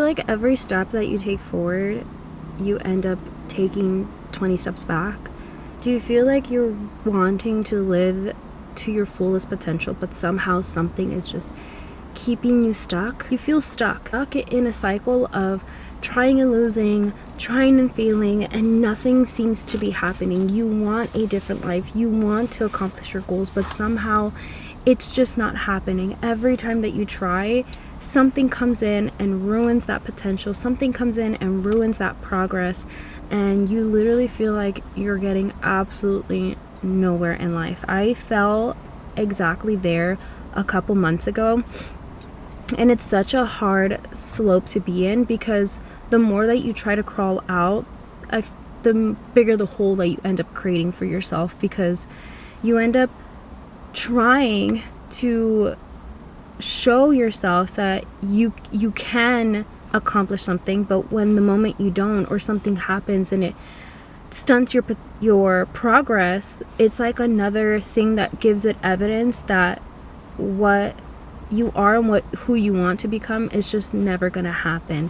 like every step that you take forward, you end up taking 20 steps back? Do you feel like you're wanting to live to your fullest potential, but somehow something is just keeping you stuck? You feel stuck in a cycle of trying and losing, trying and failing, and nothing seems to be happening. You want a different life. You want to accomplish your goals, but somehow it's just not happening. Every time that you try, something comes in and ruins that potential. Something comes in and ruins that progress, and you literally feel like you're getting absolutely nowhere in life. I fell exactly there a couple months ago, and it's such a hard slope to be in, because the more that you try to crawl out, the bigger the hole that you end up creating for yourself, because you end up trying to show yourself that you can accomplish something, but when the moment you don't, or something happens and it stunts your progress, it's like another thing that gives it evidence that what you are and who you want to become is just never gonna happen.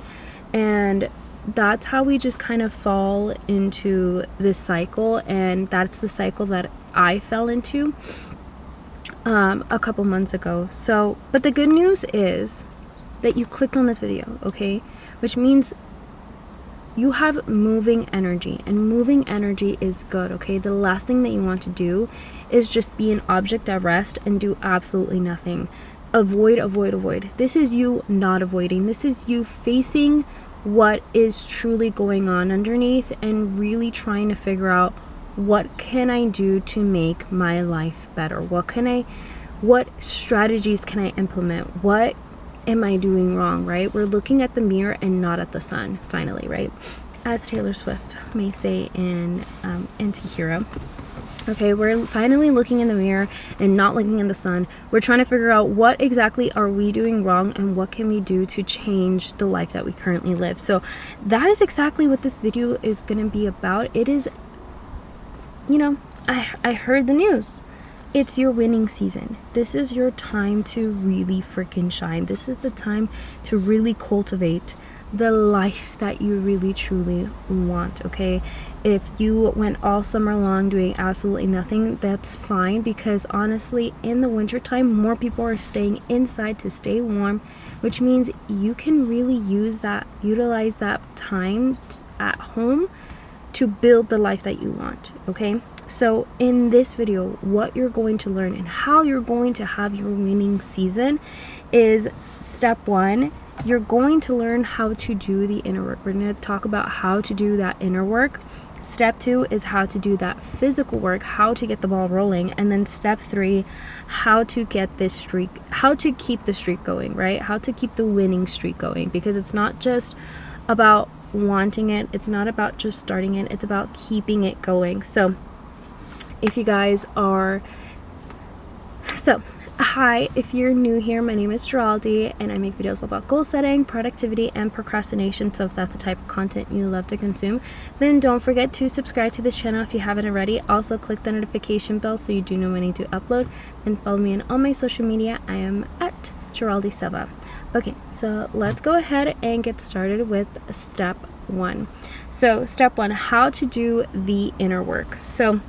And that's how we just kind of fall into this cycle, and that's the cycle that I fell into a couple months ago. So, but the good news is that you clicked on this video, okay? Which means you have moving energy, and moving energy is good, okay? The last thing that you want to do is just be an object at rest and do absolutely nothing. Avoid, avoid, avoid. This is you not avoiding. This is you facing what is truly going on underneath and really trying to figure out, what can I do to make my life better? What strategies can I implement? What am I doing wrong, right? We're looking at the mirror and not at the sun, finally, right? As Taylor Swift may say in Anti-Hero. Okay, we're finally looking in the mirror and not looking in the sun. We're trying to figure out what exactly are we doing wrong and what can we do to change the life that we currently live. So that is exactly what this video is going to be about. It is, I heard the news. It's your winning season. This is your time to really freaking shine. This is the time to really cultivate the life that you really truly want, okay? If you went all summer long doing absolutely nothing, that's fine, because honestly, in the wintertime, more people are staying inside to stay warm, which means you can really utilize that time at home to build the life that you want, okay? So in this video, what you're going to learn and how you're going to have your winning season is, step 1, you're going to learn how to do the inner work. We're going to talk about how to do that inner work. Step 2 is how to do that physical work, how to get the ball rolling. And then step 3, how to keep the streak going, right? How to keep the winning streak going, because it's not just about wanting it. It's not about just starting it. It's about keeping it going. So if you guys are, hi, if you're new here, my name is Geraldine, and I make videos about goal setting, productivity, and procrastination. So if that's the type of content you love to consume, then don't forget to subscribe to this channel if you haven't already. Also, click the notification bell so you do know when I need to upload, and follow me on all my social media. I am at Geraldine Silva. Okay, so let's go ahead and get started with step 1. So step 1, how to do the inner work. So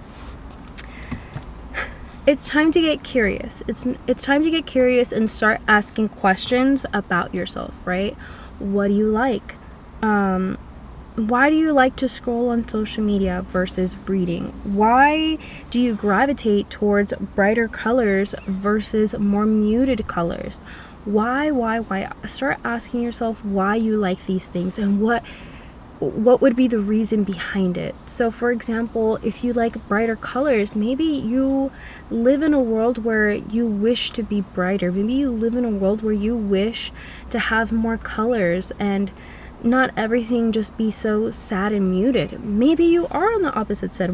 it's time to get curious. It's time to get curious and start asking questions about yourself, right? What do you like? Why do you like to scroll on social media versus reading? Why do you gravitate towards brighter colors versus more muted colors? Why? Start asking yourself why you like these things and what would be the reason behind it. So for example, if you like brighter colors, maybe you live in a world where you wish to be brighter. Maybe you live in a world where you wish to have more colors and not everything just be so sad and muted. Maybe you are on the opposite side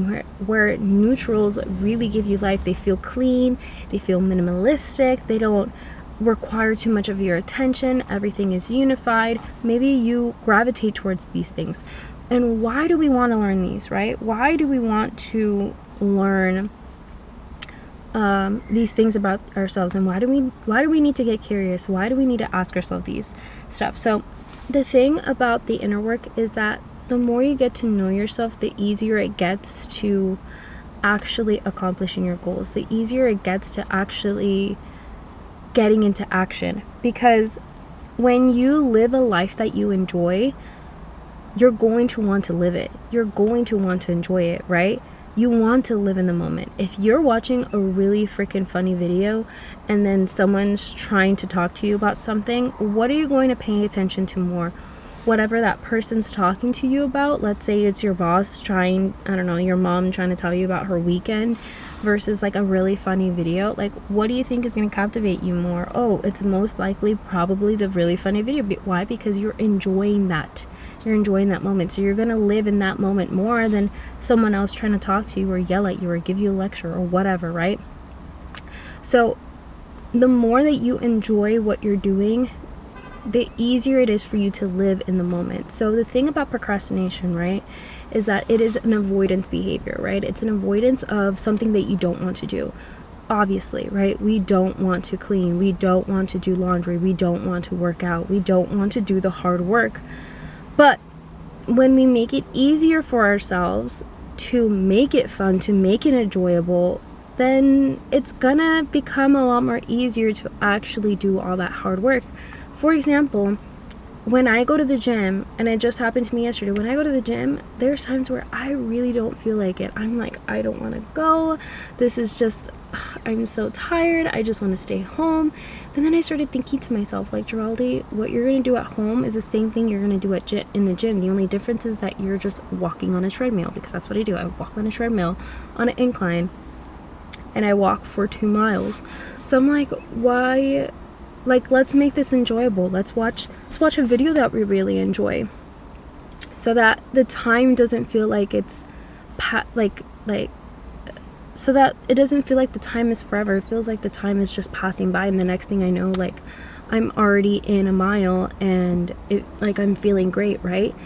where neutrals really give you life. They feel clean, they feel minimalistic, they don't require too much of your attention, everything is unified. Maybe you gravitate towards these things. And why do we want to learn these, right? Why do we want to learn these things about ourselves, and why do we need to get curious? Why do we need to ask ourselves these stuff? So the thing about the inner work is that the more you get to know yourself, the easier it gets to actually accomplishing your goals, the easier it gets to actually getting into action. Because when you live a life that you enjoy, you're going to want to live it. You're going to want to enjoy it, right? You want to live in the moment. If you're watching a really freaking funny video and then someone's trying to talk to you about something, what are you going to pay attention to more? Whatever that person's talking to you about, let's say it's your boss trying, I don't know, your mom trying to tell you about her weekend versus like a really funny video. Like, what do you think is going to captivate you more? Oh, it's most likely probably the really funny video. Why? Because you're enjoying that. You're enjoying that moment. So you're going to live in that moment more than someone else trying to talk to you or yell at you or give you a lecture or whatever, right? So the more that you enjoy what you're doing, the easier it is for you to live in the moment. So the thing about procrastination, right, is that it is an avoidance behavior, right? It's an avoidance of something that you don't want to do. Obviously, right? We don't want to clean. We don't want to do laundry. We don't want to work out. We don't want to do the hard work. But when we make it easier for ourselves to make it fun, to make it enjoyable, then it's gonna become a lot more easier to actually do all that hard work. For example, when I go to the gym, and it just happened to me yesterday, when I go to the gym, there's times where I really don't feel like it. I'm like, I don't want to go. This is just, I'm so tired. I just want to stay home. And then I started thinking to myself, like, Geraldi, what you're going to do at home is the same thing you're going to do in the gym. The only difference is that you're just walking on a treadmill, because that's what I do. I walk on a treadmill on an incline, and I walk for 2 miles. So I'm like, why? Like, let's make this enjoyable. Let's watch a video that we really enjoy, so that the time doesn't feel like it's so that it doesn't feel like the time is forever. It feels like the time is just passing by, and the next thing I know, like, I'm already in a mile, and I'm feeling great, right?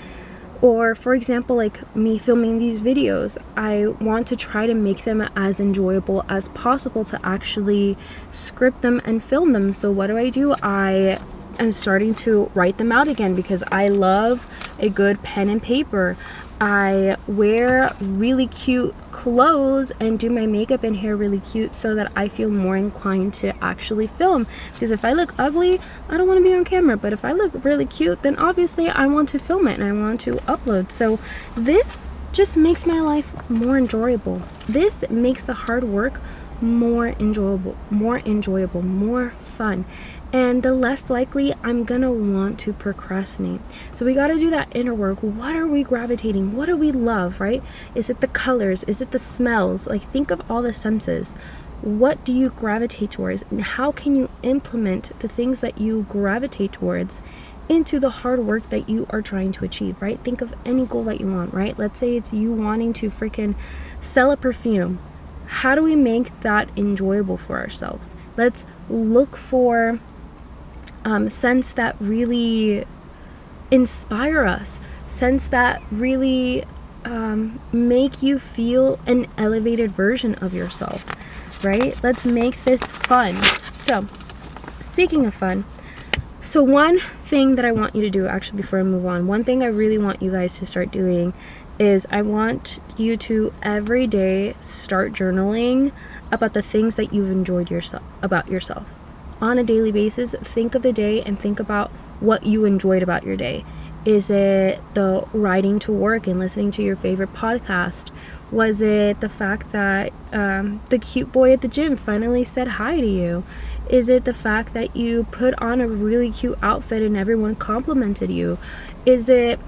Or, for example, like me filming these videos, I want to try to make them as enjoyable as possible, to actually script them and film them. So what do? I am starting to write them out again, because I love a good pen and paper. I wear really cute clothes and do my makeup and hair really cute, so that I feel more inclined to actually film. Because if I look ugly, I don't want to be on camera. But if I look really cute, then obviously I want to film it and I want to upload. So this just makes my life more enjoyable. This makes the hard work more enjoyable, more fun. And the less likely I'm gonna want to procrastinate. So we gotta do that inner work. What are we gravitating? What do we love, right? Is it the colors? Is it the smells? Like, think of all the senses. What do you gravitate towards? And how can you implement the things that you gravitate towards into the hard work that you are trying to achieve, right? Think of any goal that you want, right? Let's say it's you wanting to freaking sell a perfume. How do we make that enjoyable for ourselves? Let's look for scents that really inspire us, scents that really make you feel an elevated version of yourself, right? Let's make this fun. So, speaking of fun, so one thing that I want you to do, actually, before I move on, one thing I really want you guys to start doing is I want you to every day start journaling about the things that you've enjoyed about yourself. On a daily basis, think of the day and think about what you enjoyed about your day. Is it the riding to work and listening to your favorite podcast? Was it the fact that the cute boy at the gym finally said hi to you? Is it the fact that you put on a really cute outfit and everyone complimented you? Is it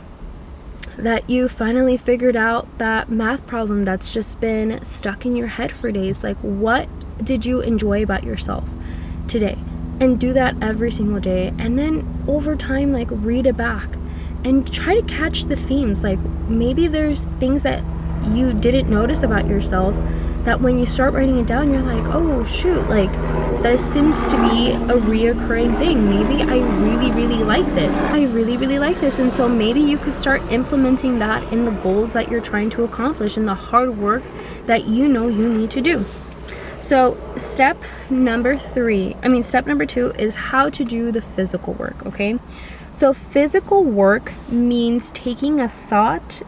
that you finally figured out that math problem that's just been stuck in your head for days? Like, what did you enjoy about yourself today? And do that every single day, and then over time, like, read it back and try to catch the themes. Like, maybe there's things that you didn't notice about yourself that when you start writing it down, you're like, oh shoot, like, this seems to be a reoccurring thing. Maybe I really like this. I really like this. And so maybe you could start implementing that in the goals that you're trying to accomplish and the hard work that you know you need to do. So step number 2 is how to do the physical work, okay? So physical work means taking a thought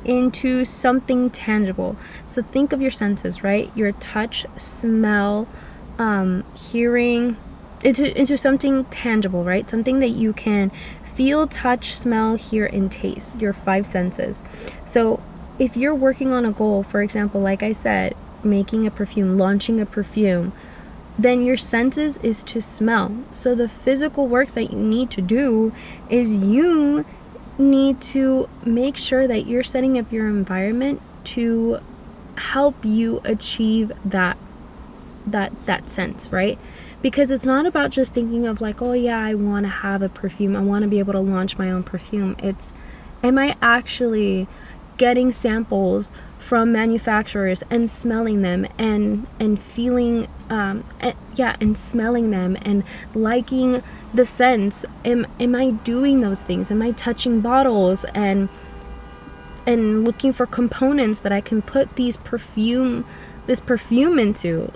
into something tangible. So think of your senses, right? Your touch, smell, hearing, into something tangible, right? Something that you can feel, touch, smell, hear, and taste, your 5 senses. So if you're working on a goal, for example, like I said, making a perfume, launching a perfume, then your senses is to smell. So the physical work that you need to do is you need to make sure that you're setting up your environment to help you achieve that sense, right? Because it's not about just thinking of like, oh yeah, I want to have a perfume, I want to be able to launch my own perfume. It's, am I actually getting samples from manufacturers and smelling them and feeling and smelling them and liking the scents? Am I doing those things? Am I touching bottles and looking for components that I can put this perfume into?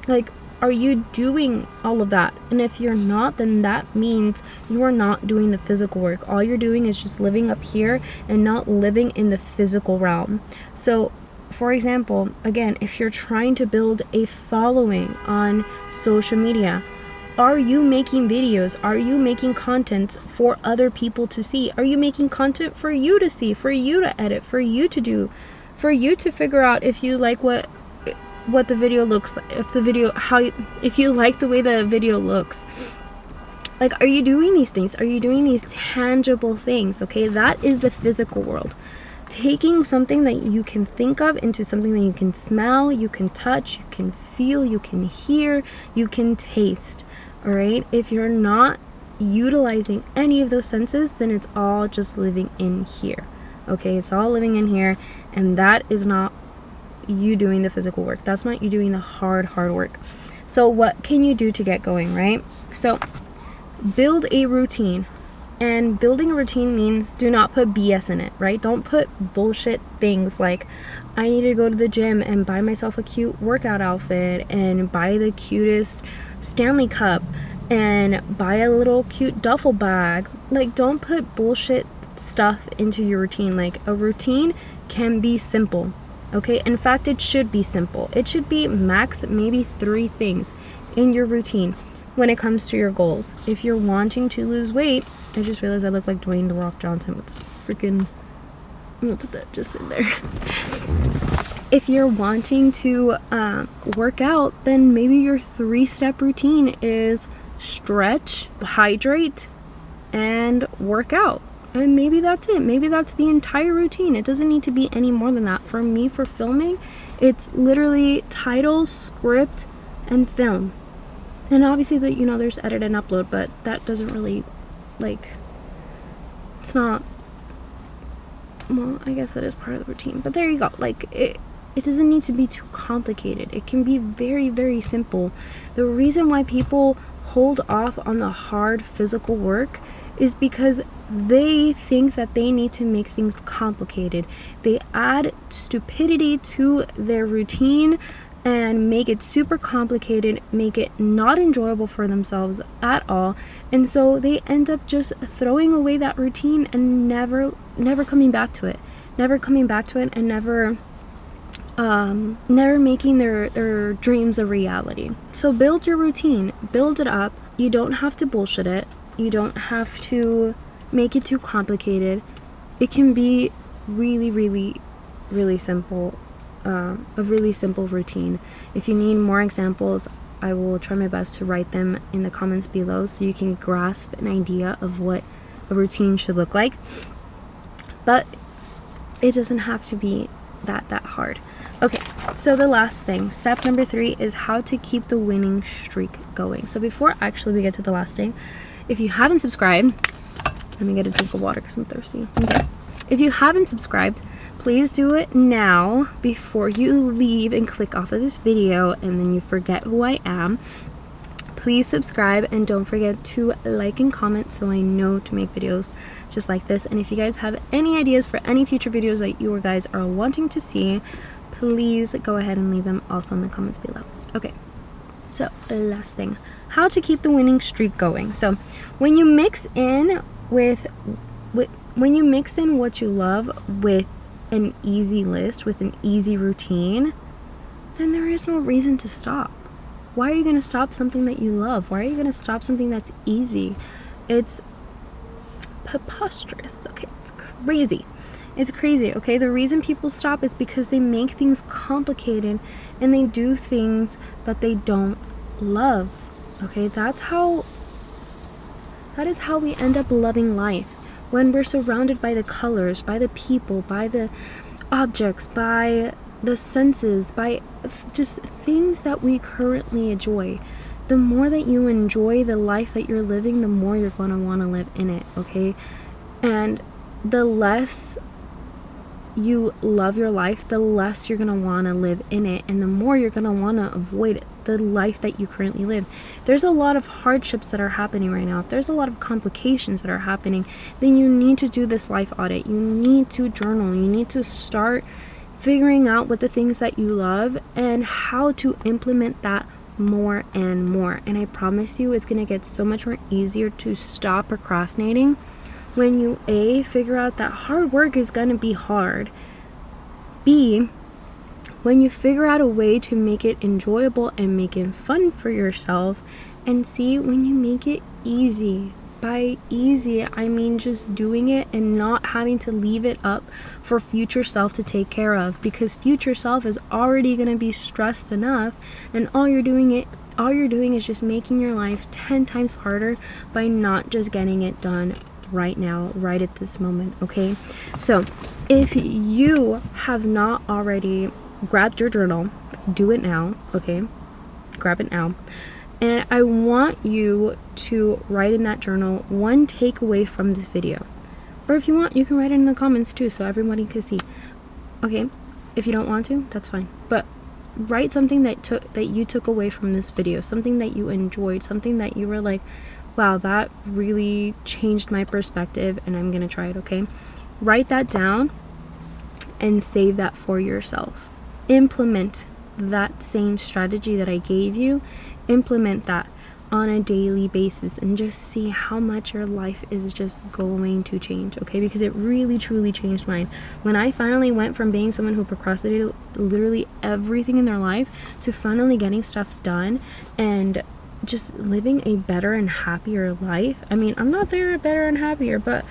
Like, are you doing all of that? And if you're not, then that means you are not doing the physical work. All you're doing is just living up here and not living in the physical realm. So, for example, again, if you're trying to build a following on social media, are you making videos? Are you making content for other people to see? Are you making content for you to see, for you to edit, for you to do, for you to figure out if you like what the video looks like, if you like the way the video looks? Like, are you doing these things? Are you doing these tangible things? Okay, that is the physical world. Taking something that you can think of into something that you can smell, you can touch, you can feel, you can hear, you can taste. All right, if you're not utilizing any of those senses, then it's all just living in here. Okay, it's all living in here, and that is not you doing the physical work. That's not you doing the hard work. So what can you do to get going, right? So build a routine. And building a routine means do not put BS in it, right? Don't put bullshit things like, I need to go to the gym and buy myself a cute workout outfit and buy the cutest Stanley cup and buy a little cute duffel bag. Like, don't put bullshit stuff into your routine. Like, a routine can be simple. Okay, in fact, it should be simple. It should be max maybe 3 things in your routine when it comes to your goals. If you're wanting to lose weight, I just realized I look like Dwayne The Rock Johnson. It's freaking, I'm gonna put that just in there. If you're wanting to work out, then maybe your 3-step routine is stretch, hydrate, and work out. And maybe that's it. Maybe that's the entire routine. It doesn't need to be any more than that. For me, for filming, it's literally title, script, and film. And obviously, there's edit and upload, but that doesn't really, it's not, well, I guess that is part of the routine. But there you go. It doesn't need to be too complicated. It can be very, very simple. The reason why people hold off on the hard physical work is because they think that they need to make things complicated. They add stupidity to their routine and make it super complicated, make it not enjoyable for themselves at all. And so they end up just throwing away that routine and never coming back to it. And never making their dreams a reality. So build your routine, build it up. You don't have to bullshit it. You don't have to make it too complicated. It can be really, really, really simple. A really simple routine. If you need more examples, I will try my best to write them in the comments below so you can grasp an idea of what a routine should look like. But it doesn't have to be that hard. Okay, so the last thing, step number 3, is how to keep the winning streak going. So before actually we get to the last thing, if you haven't subscribed, let me get a drink of water because I'm thirsty. Okay. If you haven't subscribed, please do it now before you leave and click off of this video and then you forget who I am. Please subscribe and don't forget to like and comment so I know to make videos just like this. And if you guys have any ideas for any future videos that you guys are wanting to see, please go ahead and leave them also in the comments below. Okay, So last thing, how to keep the winning streak going. So when you mix in when you mix in what you love with an easy list, with an easy routine, then there is no reason to stop. Why are you going to stop something that you love? Why are you going to stop something that's easy? It's preposterous. Okay, it's crazy. It's crazy. Okay, the reason people stop is because they make things complicated and they do things that they don't love. Okay, that is how we end up loving life. When we're surrounded by the colors, by the people, by the objects, by the senses, by just things that we currently enjoy. The more that you enjoy the life that you're living, the more you're going to want to live in it, okay? And the less you love your life, the less you're going to want to live in it, and the more you're going to want to avoid the life that you currently live. There's a lot of hardships that are happening right now. If there's a lot of complications that are happening, then you need to do this life audit. You need to journal. You need to start figuring out what the things that you love and how to implement that more and more. And I promise you, it's going to get so much more easier to stop procrastinating when you figure out that hard work is going to be hard. B, when you figure out a way to make it enjoyable and make it fun for yourself. And C, when you make it easy. By easy, I mean just doing it and not having to leave it up for future self to take care of, because future self is already going to be stressed enough, and all you're doing is just making your life 10 times harder by not just getting it done right now, right at this moment, okay? So if you have not already grabbed your journal, do it now, okay? Grab it now. And I want you to write in that journal one takeaway from this video. Or if you want, you can write it in the comments too, so everybody can see. Okay, if you don't want to, that's fine. But write something that you took away from this video, something that you enjoyed, something that you were like, wow, that really changed my perspective, and I'm gonna try it, okay? Write that down and save that for yourself. Implement that same strategy that I gave you. Implement that on a daily basis and just see how much your life is just going to change, okay? Because it really truly changed mine. When I finally went from being someone who procrastinated literally everything in their life to finally getting stuff done and just living a better and happier life. I mean, I'm not there better and happier, but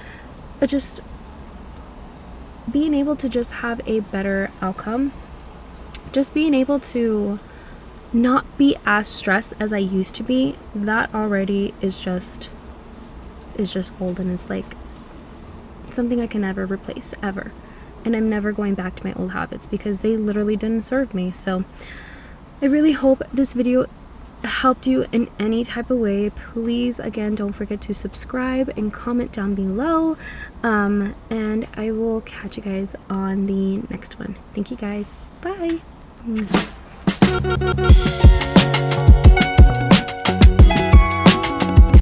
just being able to just have a better outcome, just being able to not be as stressed as I used to be, that already is just golden. It's like something I can never replace, ever. And I'm never going back to my old habits because they literally didn't serve me. So I really hope this video helped you in any type of way. Please, again, don't forget to subscribe and comment down below. And I will catch you guys on the next one. Thank you guys. Bye.